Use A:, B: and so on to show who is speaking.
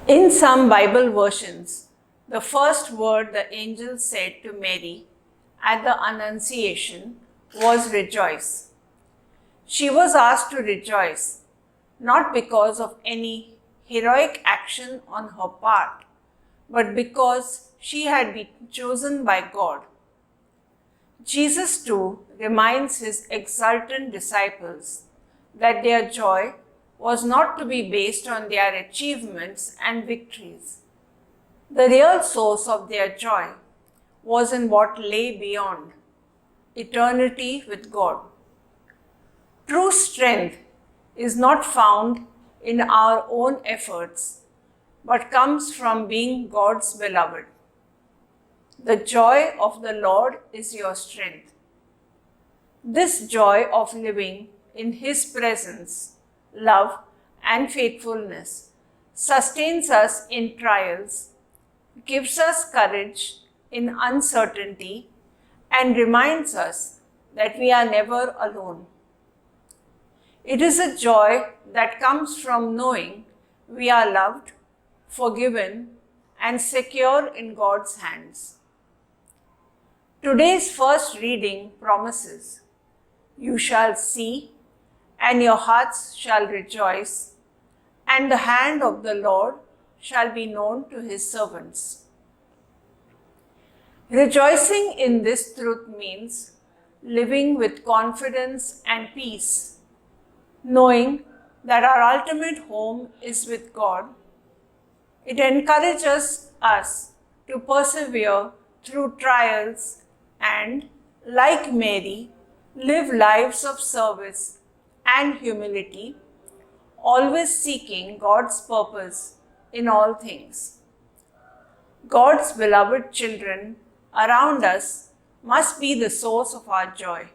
A: In some Bible versions, the first word the angel said to Mary at the Annunciation was rejoice. She was asked to rejoice, not because of any heroic action on her part, but because she had been chosen by God. Jesus too reminds his exultant disciples that their joy was not to be based on their achievements and victories. The real source of their joy was in what lay beyond, eternity with God. True strength is not found in our own efforts, but comes from being God's beloved. The joy of the Lord is your strength. This joy of living in His presence, love, and faithfulness sustains us in trials, gives us courage in uncertainty, and reminds us that we are never alone. It is a joy that comes from knowing we are loved, forgiven, and secure in God's hands. Today's first reading promises, "You shall see, and your hearts shall rejoice, and the hand of the Lord shall be known to His servants." Rejoicing in this truth means living with confidence and peace, knowing that our ultimate home is with God. It encourages us to persevere through trials and, like Mary, live lives of service and humility, always seeking God's purpose in all things. God's beloved children around us must be the source of our joy.